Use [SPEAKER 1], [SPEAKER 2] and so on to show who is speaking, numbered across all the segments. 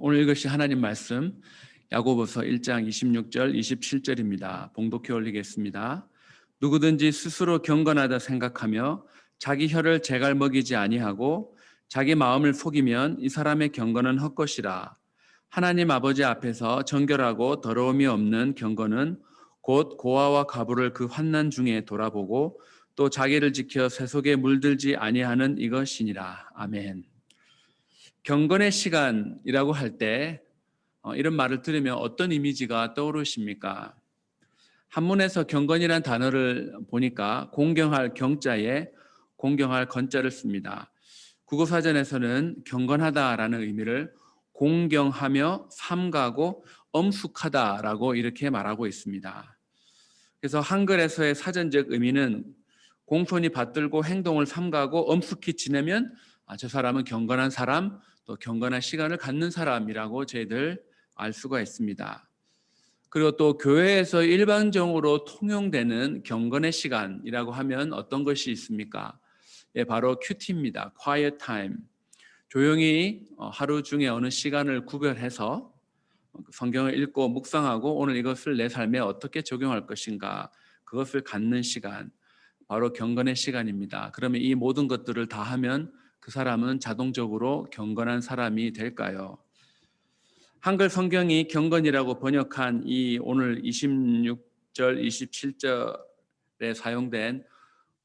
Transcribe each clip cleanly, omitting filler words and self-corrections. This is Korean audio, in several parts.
[SPEAKER 1] 오늘 읽으신 하나님 말씀 야고보서 1장 26절 27절입니다. 봉독해 올리겠습니다. 누구든지 스스로 경건하다 생각하며 자기 혀를 제갈먹이지 아니하고 자기 마음을 속이면 이 사람의 경건은 헛것이라. 하나님 아버지 앞에서 정결하고 더러움이 없는 경건은 곧 고아와 가부를 그 환난 중에 돌아보고 또 자기를 지켜 세속에 물들지 아니하는 이것이니라. 아멘. 경건의 시간이라고 할 때 이런 말을 들으면 어떤 이미지가 떠오르십니까? 한문에서 경건이라는 단어를 보니까 공경할 경자에 공경할 건자를 씁니다. 국어사전에서는 경건하다라는 의미를 공경하며 삼가고 엄숙하다라고 이렇게 말하고 있습니다. 그래서 한글에서의 사전적 의미는 공손히 받들고 행동을 삼가고 엄숙히 지내면 저 사람은 경건한 사람, 또 경건한 시간을 갖는 사람이라고 저희들 알 수가 있습니다. 그리고 또 교회에서 일반적으로 통용되는 경건의 시간이라고 하면 어떤 것이 있습니까? 예, 바로 큐티입니다. Quiet time. 조용히 하루 중에 어느 시간을 구별해서 성경을 읽고 묵상하고 오늘 이것을 내 삶에 어떻게 적용할 것인가, 그것을 갖는 시간, 바로 경건의 시간입니다. 그러면 이 모든 것들을 다 하면 그 사람은 자동적으로 경건한 사람이 될까요? 한글 성경이 경건이라고 번역한 이 오늘 26절, 27절에 사용된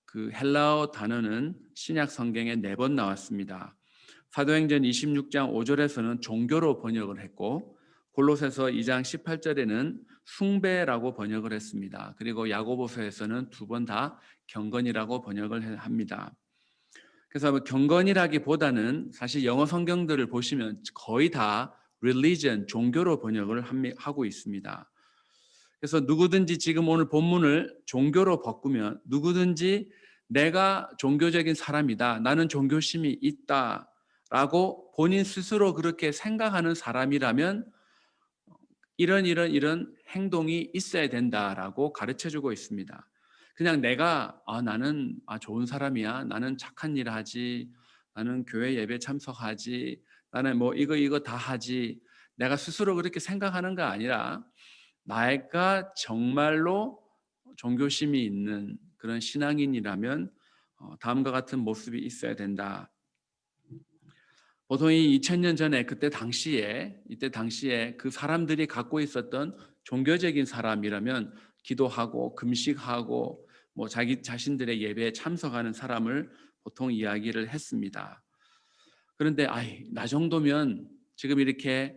[SPEAKER 1] 그 헬라어 단어는 신약 성경에 4번 나왔습니다. 사도행전 26장 5절에서는 종교로 번역을 했고 골로새서 2장 18절에는 숭배라고 번역을 했습니다. 그리고 야고보서에서는 2번 다 경건이라고 번역을 합니다. 그래서 경건이라기보다는 사실 영어 성경들을 보시면 거의 다 religion, 종교로 번역을 하고 있습니다. 그래서 누구든지 지금 오늘 본문을 종교로 바꾸면 누구든지 내가 종교적인 사람이다, 나는 종교심이 있다라고 본인 스스로 그렇게 생각하는 사람이라면 이런 행동이 있어야 된다라고 가르쳐주고 있습니다. 그냥 내가 나는 좋은 사람이야, 나는 착한 일 하지, 나는 교회 예배 참석하지, 나는 뭐 이거 다 하지, 내가 스스로 그렇게 생각하는 거 아니라 내가 정말로 종교심이 있는 그런 신앙인이라면 다음과 같은 모습이 있어야 된다. 보통 이 2000년 전에 이때 당시에 그 사람들이 갖고 있었던 종교적인 사람이라면 기도하고 금식하고 뭐 자기 자신들의 예배에 참석하는 사람을 보통 이야기를 했습니다. 그런데 나 정도면 지금 이렇게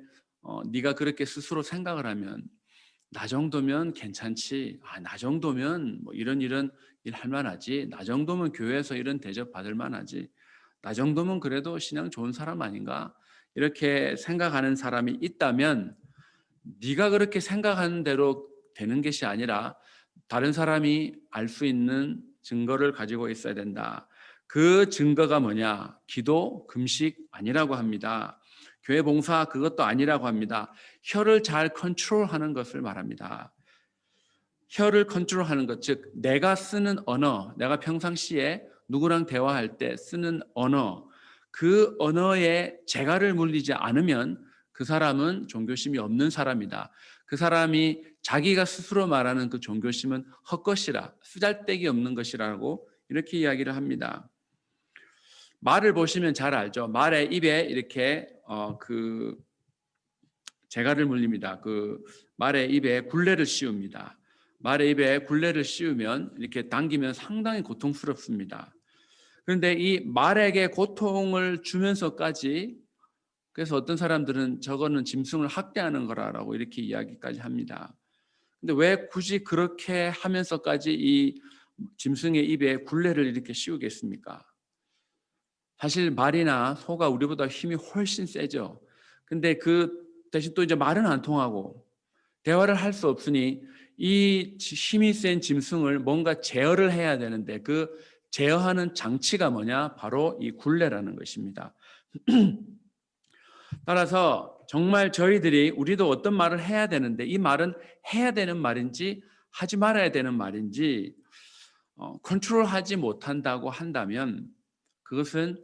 [SPEAKER 1] 네가 그렇게 스스로 생각을 하면 나 정도면 괜찮지. 나 정도면 뭐 이런 일 할 만하지. 나 정도면 교회에서 이런 대접 받을 만하지. 나 정도면 그래도 신앙 좋은 사람 아닌가? 이렇게 생각하는 사람이 있다면 네가 그렇게 생각하는 대로 되는 것이 아니라 다른 사람이 알 수 있는 증거를 가지고 있어야 된다. 그 증거가 뭐냐? 기도, 금식 아니라고 합니다. 교회 봉사 그것도 아니라고 합니다. 혀를 잘 컨트롤하는 것을 말합니다. 혀를 컨트롤하는 것, 즉 내가 쓰는 언어, 내가 평상시에 누구랑 대화할 때 쓰는 언어, 그 언어에 재갈을 물리지 않으면 그 사람은 종교심이 없는 사람이다. 그 사람이 자기가 스스로 말하는 그 종교심은 헛것이라, 쓰잘데기 없는 것이라고 이렇게 이야기를 합니다. 말을 보시면 잘 알죠. 말의 입에 이렇게 그 재갈을 물립니다. 그 말의 입에 굴레를 씌웁니다. 말의 입에 굴레를 씌우면 이렇게 당기면 상당히 고통스럽습니다. 그런데 이 말에게 고통을 주면서까지, 그래서 어떤 사람들은 저거는 짐승을 학대하는 거라고 이렇게 이야기까지 합니다. 근데 왜 굳이 그렇게 하면서까지 이 짐승의 입에 굴레를 이렇게 씌우겠습니까? 사실 말이나 소가 우리보다 힘이 훨씬 세죠. 근데 그 대신 또 이제 말은 안 통하고 대화를 할 수 없으니 이 힘이 센 짐승을 뭔가 제어를 해야 되는데 그 제어하는 장치가 뭐냐? 바로 이 굴레라는 것입니다. 따라서 정말 우리도 어떤 말을 해야 되는데 이 말은 해야 되는 말인지 하지 말아야 되는 말인지 컨트롤하지 못한다고 한다면 그것은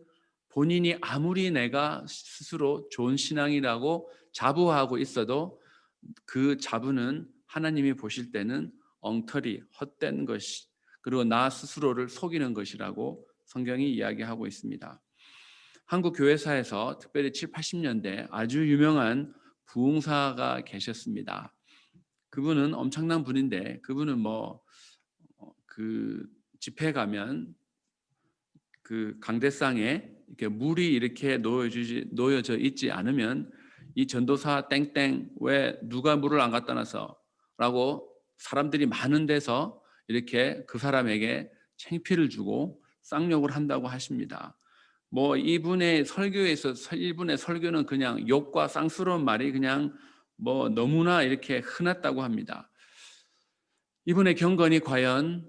[SPEAKER 1] 본인이 아무리 내가 스스로 좋은 신앙이라고 자부하고 있어도 그 자부는 하나님이 보실 때는 엉터리, 헛된 것이, 그리고 나 스스로를 속이는 것이라고 성경이 이야기하고 있습니다. 한국 교회사에서 특별히 7, 80년대 아주 유명한 부흥사가 계셨습니다. 그분은 엄청난 분인데, 그분은 그 집회 가면 그 강대상에 이렇게 물이 이렇게 놓여져 있지 않으면 이 전도사 땡땡 왜 누가 물을 안 갖다 놔서라고 사람들이 많은 데서 이렇게 그 사람에게 창피를 주고 쌍욕을 한다고 하십니다. 이분의 설교에서 이분의 설교는 그냥 욕과 쌍스러운 말이 그냥 너무나 이렇게 흔했다고 합니다. 이분의 경건이 과연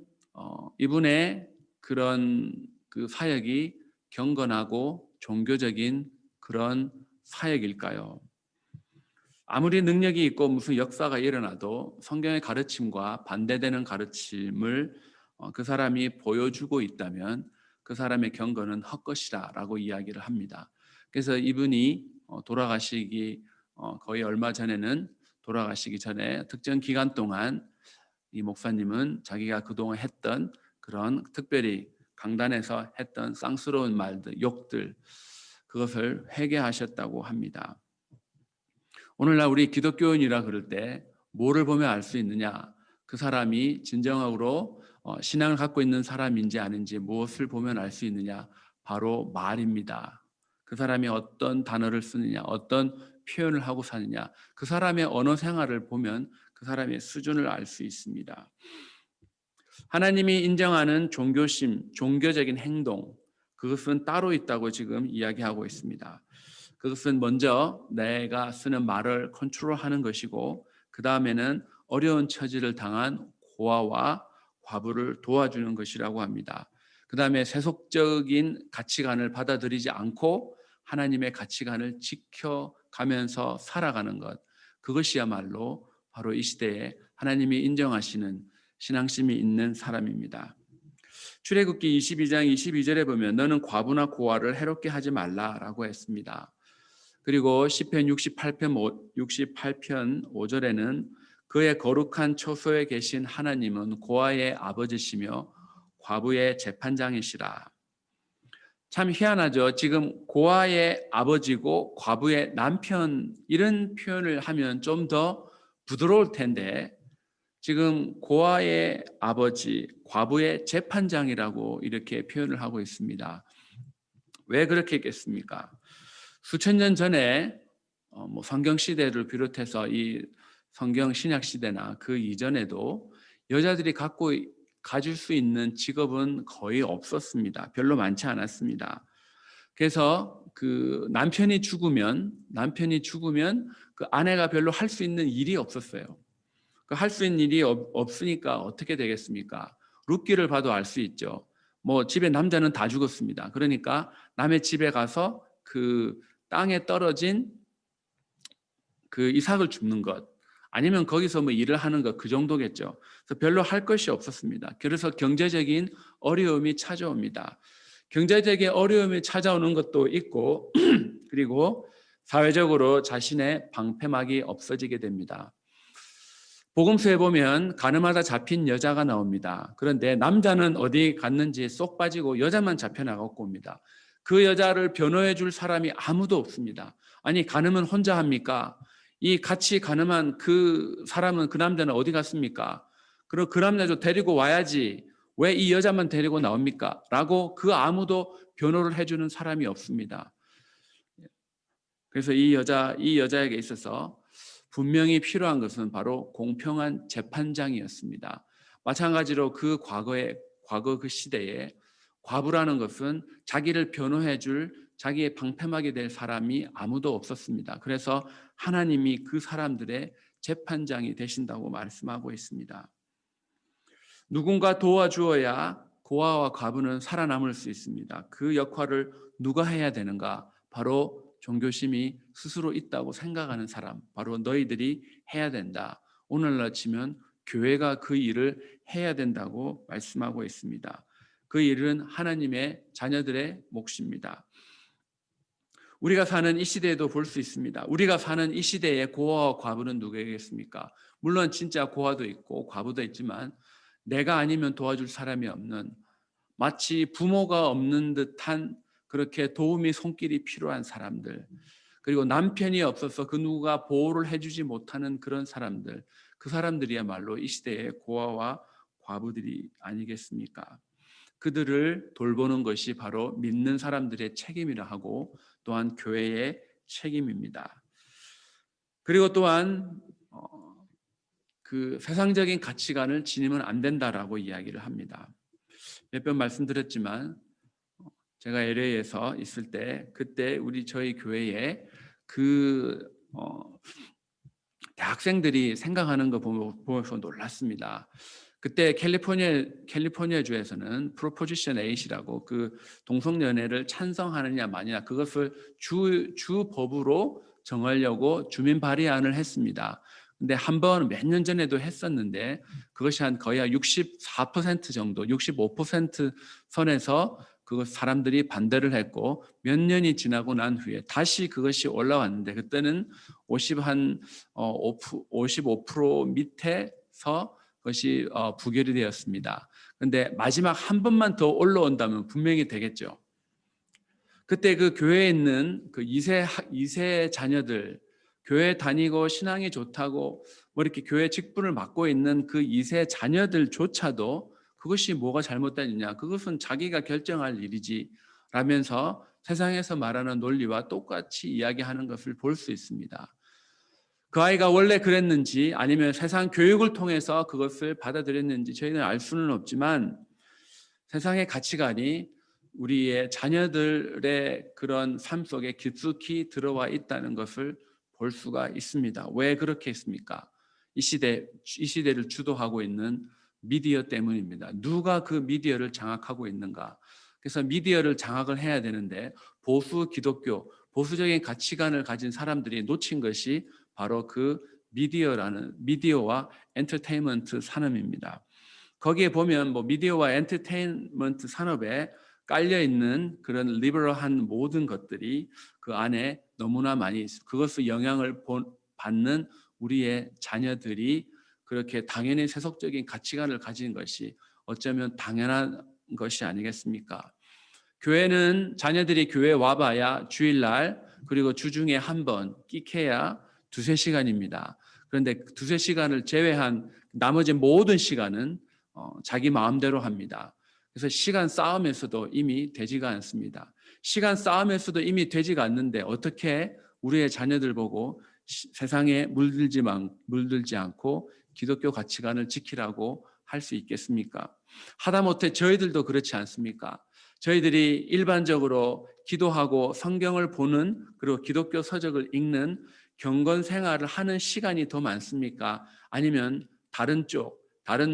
[SPEAKER 1] 이분의 그런 그 사역이 경건하고 종교적인 그런 사역일까요? 아무리 능력이 있고 무슨 역사가 일어나도 성경의 가르침과 반대되는 가르침을 그 사람이 보여주고 있다면 그 사람의 경건은 헛것이라고 이야기를 합니다. 그래서 이분이 돌아가시기 거의 얼마 전에는 돌아가시기 전에 특정 기간 동안 이 목사님은 자기가 그동안 했던 그런 특별히 강단에서 했던 쌍스러운 말들, 욕들, 그것을 회개하셨다고 합니다. 오늘날 우리 기독교인이라 그럴 때 뭐를 보면 알 수 있느냐? 그 사람이 진정으로 신앙을 갖고 있는 사람인지 아닌지 무엇을 보면 알 수 있느냐? 바로 말입니다. 그 사람이 어떤 단어를 쓰느냐, 어떤 표현을 하고 사느냐, 그 사람의 언어 생활을 보면 그 사람의 수준을 알 수 있습니다. 하나님이 인정하는 종교심, 종교적인 행동, 그것은 따로 있다고 지금 이야기하고 있습니다. 그것은 먼저 내가 쓰는 말을 컨트롤하는 것이고, 그 다음에는 어려운 처지를 당한 고아와 과부를 도와주는 것이라고 합니다. 그 다음에 세속적인 가치관을 받아들이지 않고 하나님의 가치관을 지켜가면서 살아가는 것, 그것이야말로 바로 이 시대에 하나님이 인정하시는 신앙심이 있는 사람입니다. 출애굽기 22장 22절에 보면 너는 과부나 고아를 해롭게 하지 말라라고 했습니다. 그리고 시편 68편 5절에는 그의 거룩한 처소에 계신 하나님은 고아의 아버지시며 과부의 재판장이시라. 참 희한하죠. 지금 고아의 아버지고 과부의 남편, 이런 표현을 하면 좀 더 부드러울 텐데 지금 고아의 아버지, 과부의 재판장이라고 이렇게 표현을 하고 있습니다. 왜 그렇게 했겠습니까? 수천 년 전에 성경 시대를 비롯해서 이 성경 신약 시대나 그 이전에도 여자들이 가질 수 있는 직업은 거의 없었습니다. 별로 많지 않았습니다. 그래서 그 남편이 죽으면 그 아내가 별로 할 수 있는 일이 없었어요. 그 할 수 있는 일이 없으니까 어떻게 되겠습니까? 룻기를 봐도 알 수 있죠. 집에 남자는 다 죽었습니다. 그러니까 남의 집에 가서 그 땅에 떨어진 그 이삭을 줍는 것, 아니면 거기서 일을 하는 것, 그 정도겠죠. 그래서 별로 할 것이 없었습니다. 그래서 경제적인 어려움이 찾아옵니다. 경제적인 어려움이 찾아오는 것도 있고 그리고 사회적으로 자신의 방패막이 없어지게 됩니다. 복음서에 보면 가늠하다 잡힌 여자가 나옵니다. 그런데 남자는 어디 갔는지 쏙 빠지고 여자만 잡혀나갔고 옵니다. 그 여자를 변호해 줄 사람이 아무도 없습니다. 아니, 가늠은 혼자 합니까? 이 같이 가늠한 그 사람은, 그 남자는 어디 갔습니까? 그럼 그 남자도 데리고 와야지 왜 이 여자만 데리고 나옵니까? 라고 그 아무도 변호를 해주는 사람이 없습니다. 그래서 이 여자에게 있어서 분명히 필요한 것은 바로 공평한 재판장이었습니다. 마찬가지로 그 과거 그 시대에 과부라는 것은 자기를 변호해 줄, 자기의 방패막이 될 사람이 아무도 없었습니다. 그래서 하나님이 그 사람들의 재판장이 되신다고 말씀하고 있습니다. 누군가 도와주어야 고아와 과부는 살아남을 수 있습니다. 그 역할을 누가 해야 되는가? 바로 종교심이 스스로 있다고 생각하는 사람, 바로 너희들이 해야 된다. 오늘날 치면 교회가 그 일을 해야 된다고 말씀하고 있습니다. 그 일은 하나님의 자녀들의 몫입니다. 우리가 사는 이 시대에도 볼 수 있습니다. 우리가 사는 이 시대의 고아와 과부는 누구겠습니까? 물론 진짜 고아도 있고 과부도 있지만 내가 아니면 도와줄 사람이 없는, 마치 부모가 없는 듯한 그렇게 도움이 손길이 필요한 사람들, 그리고 남편이 없어서 그 누구가 보호를 해주지 못하는 그런 사람들, 그 사람들이야말로 이 시대의 고아와 과부들이 아니겠습니까? 그들을 돌보는 것이 바로 믿는 사람들의 책임이라 하고 또한 교회의 책임입니다. 그리고 또한 그 세상적인 가치관을 지니면 안 된다라고 이야기를 합니다. 몇 번 말씀드렸지만 제가 LA에서 있을 때 그때 저희 교회에 그 대학생들이 생각하는 거 보면서 놀랐습니다. 그때 캘리포니아 주에서는 프로포지션 8이라고 그 동성연애를 찬성하느냐 마느냐 그것을 주 법으로 정하려고 주민 발의안을 했습니다. 근데 한 번 몇 년 전에도 했었는데 그것이 거의 한 64% 정도, 65% 선에서 그것 사람들이 반대를 했고 몇 년이 지나고 난 후에 다시 그것이 올라왔는데 그때는 55% 밑에서 그것이 부결이 되었습니다. 그런데 마지막 한 번만 더 올라온다면 분명히 되겠죠. 그때 그 교회에 있는 그 2세 자녀들, 교회 다니고 신앙이 좋다고 뭐 이렇게 교회 직분을 맡고 있는 그 2세 자녀들조차도 그것이 뭐가 잘못되느냐, 그것은 자기가 결정할 일이지 라면서 세상에서 말하는 논리와 똑같이 이야기하는 것을 볼 수 있습니다. 그 아이가 원래 그랬는지 아니면 세상 교육을 통해서 그것을 받아들였는지 저희는 알 수는 없지만 세상의 가치관이 우리의 자녀들의 그런 삶 속에 깊숙이 들어와 있다는 것을 볼 수가 있습니다. 왜 그렇게 했습니까? 이 시대를 주도하고 있는 미디어 때문입니다. 누가 그 미디어를 장악하고 있는가? 그래서 미디어를 장악을 해야 되는데 보수 기독교, 보수적인 가치관을 가진 사람들이 놓친 것이 바로 그 미디어와 엔터테인먼트 산업입니다. 거기에 보면 뭐 미디어와 엔터테인먼트 산업에 깔려 있는 그런 리버럴한 모든 것들이 그 안에 너무나 많이 있습니다. 그것을 영향을 받는 우리의 자녀들이 그렇게 당연히 세속적인 가치관을 가진 것이 어쩌면 당연한 것이 아니겠습니까? 교회는 자녀들이 교회 와봐야 주일날 그리고 주중에 한 번 끼케야 2-3시간입니다. 그런데 2-3시간을 제외한 나머지 모든 시간은 자기 마음대로 합니다. 그래서 시간 싸움에서도 이미 되지가 않습니다. 시간 싸움에서도 이미 되지가 않는데 어떻게 우리의 자녀들 보고 세상에 물들지 않고 기독교 가치관을 지키라고 할 수 있겠습니까? 하다못해 저희들도 그렇지 않습니까? 저희들이 일반적으로 기도하고 성경을 보는 그리고 기독교 서적을 읽는 경건 생활을 하는 시간이 더 많습니까? 아니면 다른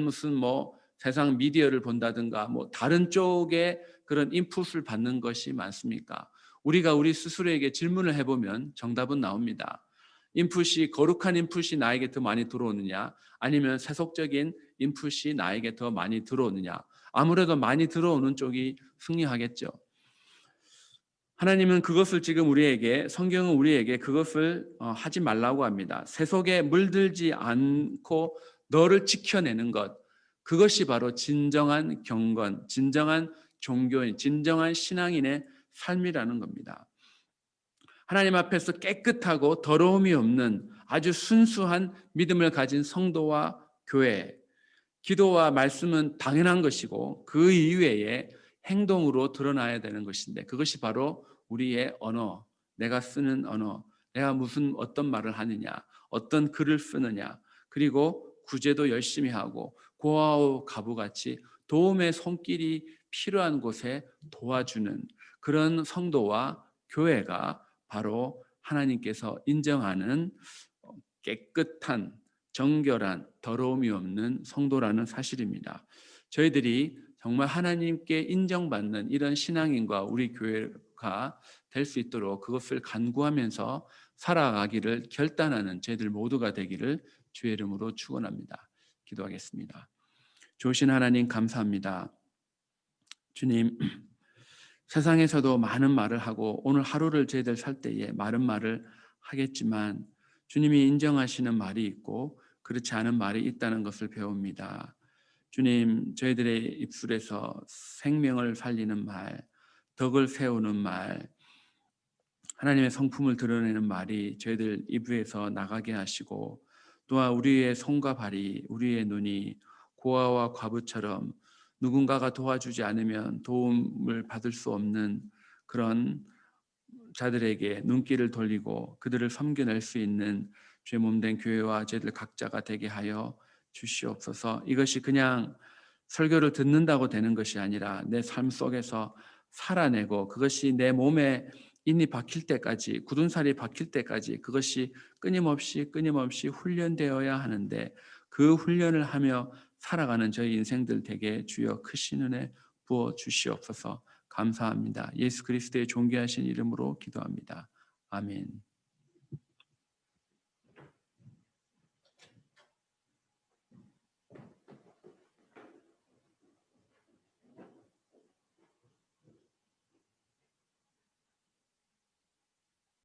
[SPEAKER 1] 무슨 뭐 세상 미디어를 본다든가 뭐 다른 쪽에 그런 인풋을 받는 것이 많습니까? 우리가 우리 스스로에게 질문을 해보면 정답은 나옵니다. 거룩한 인풋이 나에게 더 많이 들어오느냐 아니면 세속적인 인풋이 나에게 더 많이 들어오느냐, 아무래도 많이 들어오는 쪽이 승리하겠죠. 하나님은 그것을 지금 성경은 우리에게 그것을 하지 말라고 합니다. 세속에 물들지 않고 너를 지켜내는 것, 그것이 바로 진정한 경건, 진정한 종교인, 진정한 신앙인의 삶이라는 겁니다. 하나님 앞에서 깨끗하고 더러움이 없는 아주 순수한 믿음을 가진 성도와 교회, 기도와 말씀은 당연한 것이고 그 이외에 행동으로 드러나야 되는 것인데 그것이 바로 우리의 언어, 내가 쓰는 언어, 내가 어떤 말을 하느냐, 어떤 글을 쓰느냐, 그리고 구제도 열심히 하고 고아와 가부같이 도움의 손길이 필요한 곳에 도와주는 그런 성도와 교회가 바로 하나님께서 인정하는 깨끗한 정결한 더러움이 없는 성도라는 사실입니다. 저희들이 정말 하나님께 인정받는 이런 신앙인과 우리 교회가 될 수 있도록 그것을 간구하면서 살아가기를 결단하는 저희들 모두가 되기를 주의 이름으로 축원합니다. 기도하겠습니다. 좋으신 하나님 감사합니다. 주님, 세상에서도 많은 말을 하고 오늘 하루를 저희들 살 때에 많은 말을 하겠지만 주님이 인정하시는 말이 있고 그렇지 않은 말이 있다는 것을 배웁니다. 주님, 저희들의 입술에서 생명을 살리는 말, 덕을 세우는 말, 하나님의 성품을 드러내는 말이 저희들 입에서 나가게 하시고 또한 우리의 손과 발이 우리의 눈이 고아와 과부처럼 누군가가 도와주지 않으면 도움을 받을 수 없는 그런 자들에게 눈길을 돌리고 그들을 섬겨낼 수 있는 주의 몸된 교회와 저희들 각자가 되게 하여 주시옵소서. 이것이 그냥 설교를 듣는다고 되는 것이 아니라 내 삶 속에서 살아내고 그것이 내 몸에 인이 박힐 때까지 굳은 살이 박힐 때까지 그것이 끊임없이 훈련되어야 하는데 그 훈련을 하며 살아가는 저희 인생들 되게 주여 크신 은혜 부어 주시옵소서. 감사합니다. 예수 그리스도의 존귀하신 이름으로 기도합니다. 아멘.